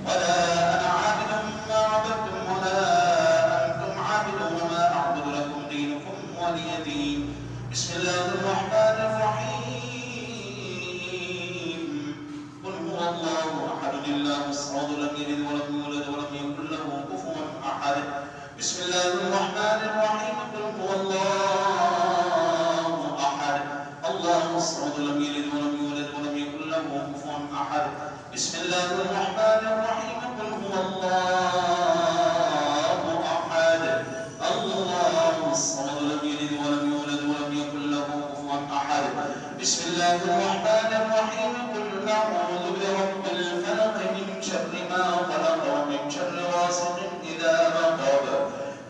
ولا أنا عابد ما عبدتم ولا أنتم عابدون ما أعبد لكم دينكم ولي دين. بسم الله الرحمن الرحيم. قل هو الله أحد الله الصمد لم يلد ولم يولد ولم يكن له كفوا أحد. بسم الله الرحمن الرحيم. قل هو الله أحد الله الصمد لم يلد ولم يولد ولم يكن له كفوا أحد. بسم الله الرحمن الرحيم. قل هو الله أحد الله الصمد لم يلد ولم يولد ولم يكن له كفوا أحد. بسم الله الرحمن الرحيم. قل أعوذ برب الفلق من شر ما خلق ومن شر غاسق إذا وقب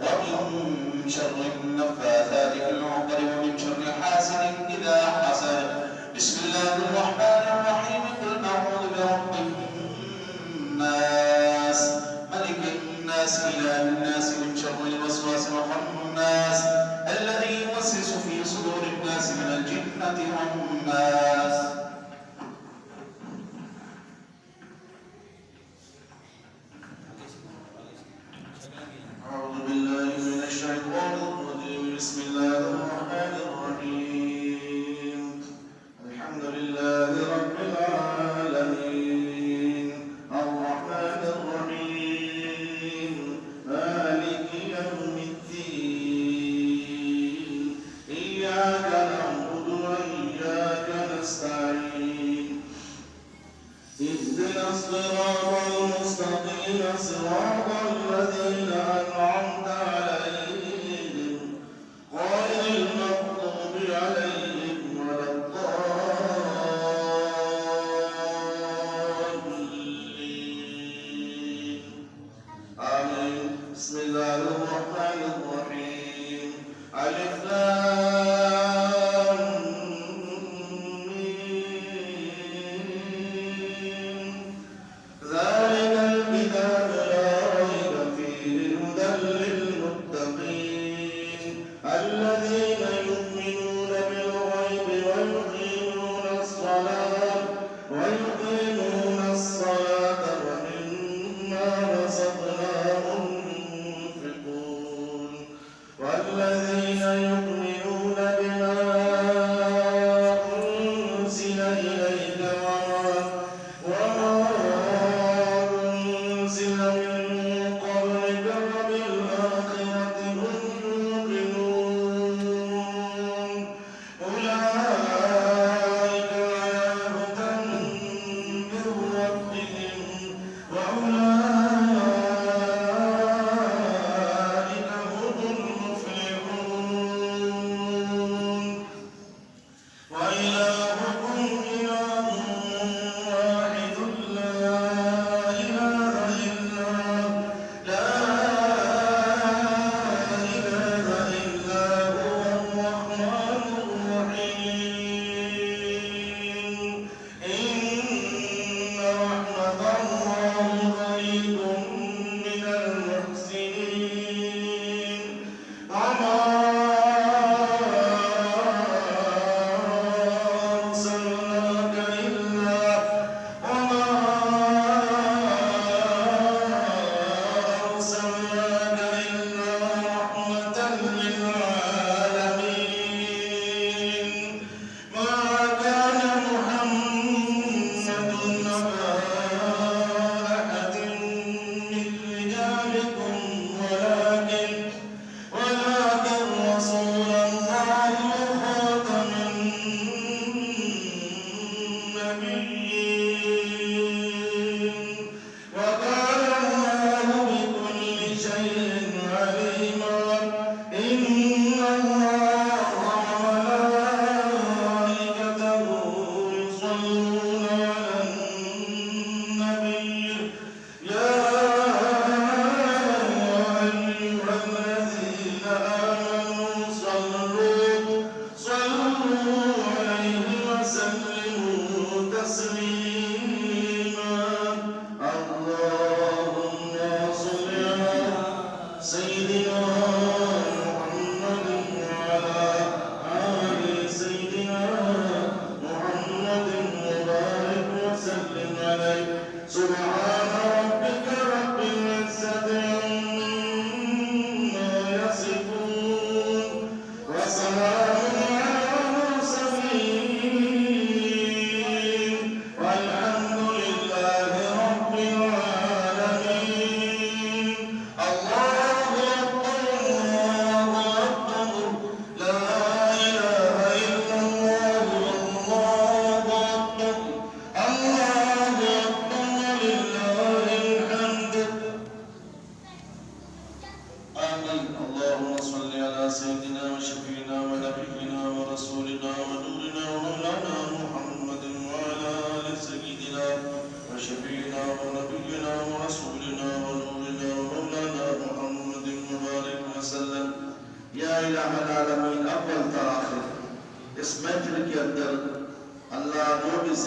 ومن شر النفاثات في العقد ومن شر حاسد إذا حسد. بسم الله الرحمن الرحيم. قل أعوذ برب الناس ملك الناس إله الناس من شر الوسواس الخناس الذي يوسوس في صدور الناس من الجنة والناس. أعوذ بالله من الشيطان الرجيم. بسم الله الرحمن الرحيم. الحمد لله رب العالمين الرحمن الرحيم مالك يوم الدين إياك نعبد وإياك نستعين اهدنا الصراط المستقيم صراط الذين أنعمت عليهم غير المغضوب عليهم ولا الضالين آمين. بسم الله الرحمن الرحيم. ألف لام ميم ذلك الكتاب لا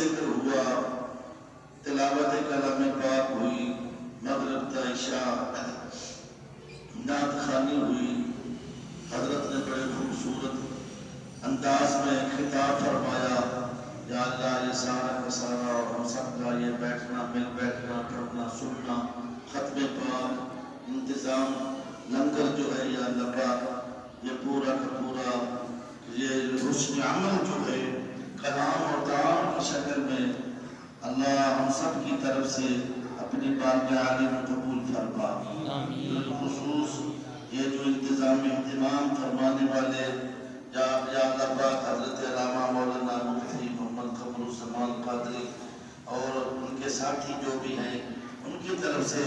ذکر ہوا، تلاوت کلام پاک ہوئی، مغرب تا عشاء نعت خوانی ہوئی، حضرت نے بڑے خوبصورت انداز میں خطاب فرمایا، یا اللہ یہ سارا کا سارا اور ہم سب کا یہ بیٹھنا، مل بیٹھنا، پڑھنا، سننا، ختم پاک، انتظام، لنگر جو ہے یا اللہ پاک، یہ پورا کا پورا یہ حسن عمل جو ہے کلام اور تعام کی شکل میں اللہ ہم سب کی طرف سے اپنی بارگاہ عالی میں قبول فرما۔ بالخصوص یہ جو انتظام اہتمام فرمانے والے یا اللہ پاک حضرت علامہ مولانا مفتی محمد قمر الزمان قادری اور ان کے ساتھی جو بھی ہیں ان کی طرف سے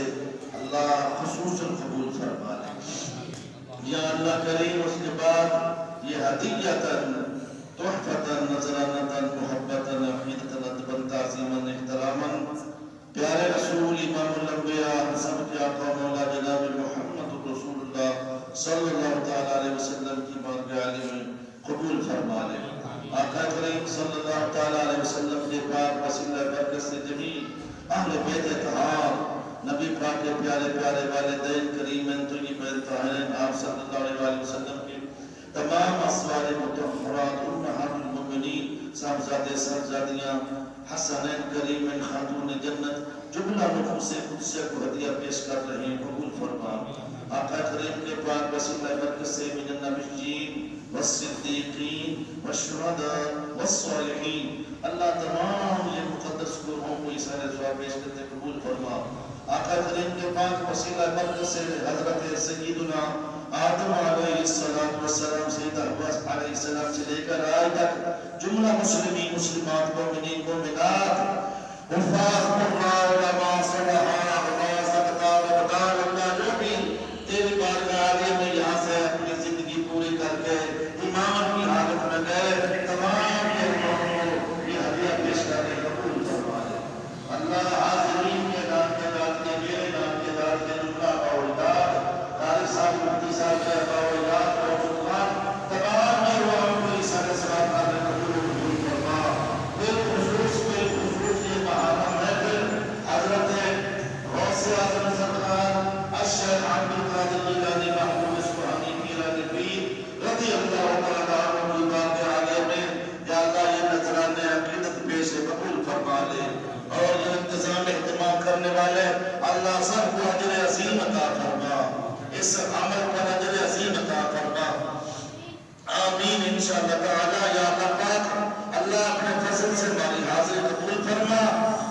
اللہ خصوصاً قبول فرما لے یا اللہ کریم۔ اس کے بعد یہ ہدیۃً تحفۃً نذرانۃً محبۃً عقیدۃً ادباً تعظیماً احتراماً پیارے رسول امام الانبیاء ہم سب کے آقا مولا جناب محمد رسول اللہ صلی اللہ تعالیٰ علیہ وسلم کی بارگاہ عالی میں قبول فرما لے۔ آقا کریم صلی اللہ تعالیٰ علیہ وسلم کے پاک وسیلہ برکت سے جمیع اہل بیت طہار، نبی پاک کے پیارے پیارے والدین کریمین طیبین طاہرین، آپ صلی اللہ علیہ وسلم کے تمام ازواج مطہرات امہات المؤمنین، صاحبزادے صاحبزادیاں، حسنین کریمین خاتون جنت، جملہ نفوس قدسیہ کو ہدیہ پیش کر رہے ہیں، قبول فرما۔ آقا کریم کے پاک وسیلہ برکت سے من النبیین والصدیقین والشہداء والصالحین، اللہ تمام یہ مقدس گروہوں کو اس سارے ثواب پیش کرتے قبول فرما۔ آقا کریم کے پاک وسیلہ برکت سے حضرت سیدنا آدم علیہ السلام سید عباس علیہ السلام سے لے کر آج تک جملہ مسلمین مسلمات مومنین مومنات حفاظ قرآن علماء صلحاء غلاظ اقدار ابدال اللہ جو بھی تیری بارگاہ عالی میں یہاں سے اپنی زندگی پوری کر کے ایمان کی حالت میں گئے، تمام یہ ہدیہ پیش کر کے قبول فرما لے۔ اللہ حاضرین کے نام کے داد کے میرے نام کے داد کے جملہ باوجداد قاری صاحب مفتی صاحب کے باوجداد تمام میروان کو اس سارے سلام کرنے قبول فرما۔ بالخصوص یہ بہانہ محفل حضرت غوث اعظم سرکار الشیخ عبد القادر جیلانی محمود اصفہانی پیران پیر رضی اللہ تعالیٰ عنہ کی بارگاہ عالیہ میں یا اللہ یہ نذرانے عقیدت پیش قبول فرما لے، اور یہ انتظام اہتمام کرنے والے اللہ سب کو اجر عظیم عطا فرما، اس عمل پر اجر عظیم عطا فرما، آمین انشاءاللہ تعالی۔ یا اللہ پاک اللہ اپنے فضل سے ہماری حاضری قبول فرما،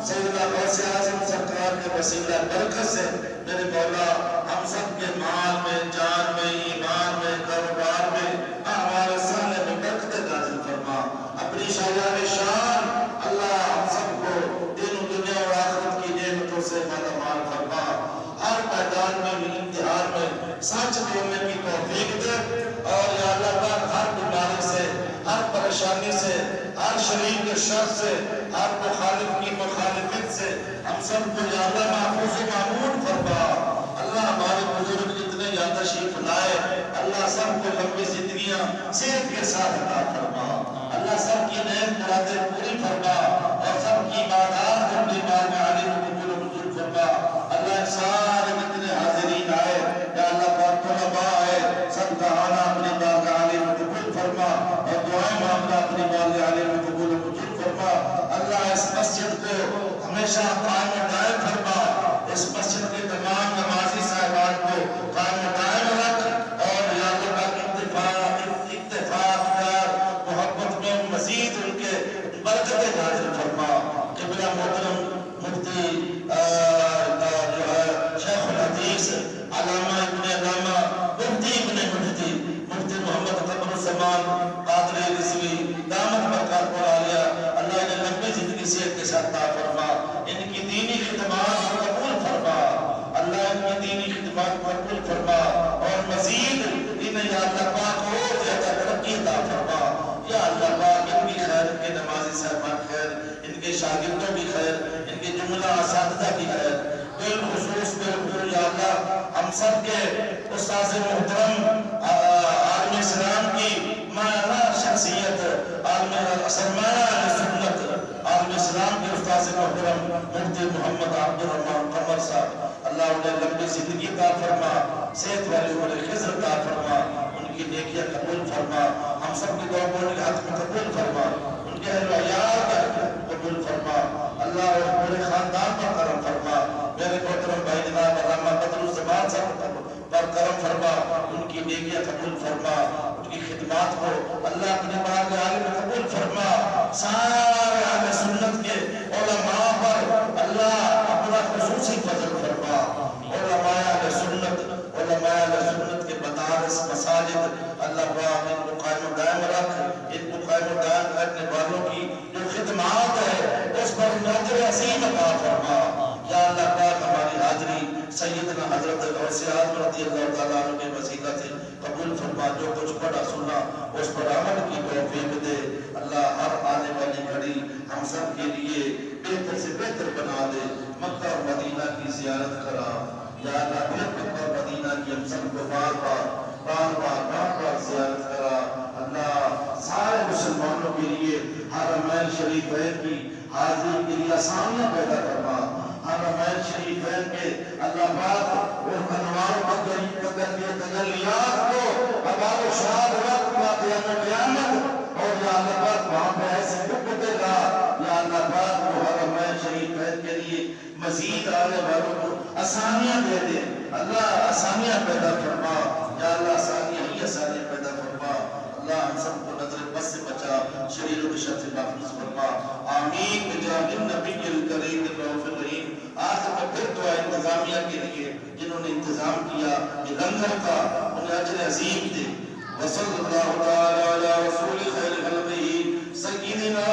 سیدنا غوث اعظم سرکار کے وسیلہ برکت سے میرے مولا ہم سب کے مال میں، جان میں، ایمان میں، کاروبار میں، اعمال صالح میں برکت نازل فرما، اپنی شاہجان شان اللہ ہم سب کو دین و دنیا اور آخرت کی نعمتوں سے مالا مال فرما، ہر میدان میں امتحان میں سچ بولنے کی توفیق دے، اور یا اللہ پاک ہر بیماری سے، ہر پریشانی سے، ہر شریر کے شر سے، ہر مخالف کی مخالفت سے ہم سب کو یا اللہ محفوظ و مامون فرما۔ اللہ ہمارے بزرگ جتنے یا تشریف لائے اللہ سب کو لمبی زندگیاں صحت کے ساتھ عطا فرما، اللہ سب کی نیک مرادیں پوری فرما، اور سب کی عبادات اپنی بارگاہ عالی میں قبول و منظور فرما۔ اللہ سارے جتنے حاضرین آئے یا اللہ پاک طلباء آئے سب کا آنا اپنی بارگاہ عالی میں قبول فرما، اور دعائیں مانگنا اپنی بارگاہ عالی میں قبول و منظور فرما۔ اللہ اس مسجد کو ہمیشہ قائم و دائم فرما، اس مسجد کے تمام نمازی صاحبان کو قائم و دائم رکھ، اور یا اللہ اتفاق پیار محبت میں مزید ان کے برکتیں نازل فرما۔ قبلہ محترم مفتی جو ہے شیخ الحدیث علامہ ابن علامہ مفتی محمد قمر الزمان قادری رضوی دامت برکات عالیہ، اللہ انہیں لمبی زندگی صحت کے ساتھ عطا فرما، ان کی دینی خدمات کو قبول فرما، اللہ ان کی دینی خدمات کو قبول فرما، اور مزید انہیں یا اللہ پاک اور زیادہ ترقی عطا فرما۔ یا اللہ پاک ان کی خیر، ان کے نمازی صاحبان خیر، ان کے شاگردوں کی خیر، ان کے جملہ اساتذہ کی خیر، بالخصوص یا اللہ ہم سب کے استاذ محترم عالم اسلام کی مانا شخصیت، عالم سرمایہ سنت، عالم اسلام محمد عبد الرحمان قمر صاحب، اللہ انہیں لمبی زندگی عطا فرما، صحت والے عمر خضر عطا فرما، ان کی نیکیاں قبول فرما، ہم سب کی دعا کو ان کے حق میں قبول فرما، ان کے اہل و عیال کا قبول فرما، اللہ اور پورے خاندان پر کرم فرما، میرے محترم بھائی جناب علامہ بدر الزمان صاحب پر کرم فرما، ان کی نیکیاں قبول فرما، ان کی خدمات کو اللہ اپنے پاک عالم میں قبول فرما، سارے اہل سنت کے علماء پر اللہ اپنا خصوصی فضل فرما، علماء اہل سنت کے مدارس مساجد اللہ پاک ان کو قائم و دائم رکھ، ان کو قائم و دائم کرنے والوں کی جو خدمات ہے اس پر نظر عظیم عطا فرما، یا اللہ پاک ہماری حاضری سیدنا حضرت غوث اعظم رضی اللہ تعالیٰ عنہ کے وسیلہ سے قبول فرما، جو کچھ پڑھا سنا اس پر عمل کی توفیق دے، اللہ ہر آنے والی گھڑی ہم سب کے لیے بہتر سے بہتر بنا دے، مکہ اور مدینہ کی زیارت کرا، یا اللہ پھر مکہ اور مدینہ کی ہم سب کو بار بار زیارت کرا، اللہ سارے مسلمانوں کے لیے حرمین شریفین کی حاضری کے لیے آسانیاں پیدا کرنا، حرمین شریفین کے اللہ پاک اور انوار کے تجلیات کو آباد و شاد وقت قیامت، اور یا اللہ پاک وہاں پہ ایسے دے گا، یا اللہ پاک وہ حرمین شریفین کے لیے مزید آنے والوں کو آسانیاں دے دے، اللہ آسانیاں پیدا فرما، یا اللہ آسانیاں پیدا فرما، اللہ ہم سب کو نظر بس سے بچا، شریر و شر سے محفوظ فرما، آمین بجاہ النبی الکریم الرؤوف الرحیم۔ آخر میں پھر دعا انتظامیہ کے لیے جنہوں نے انتظام کیا یہ لنگر کا، انہیں اجر عظیم دے، وصلی اللہ تعالی علی رسول خیر خلقہ سیدنا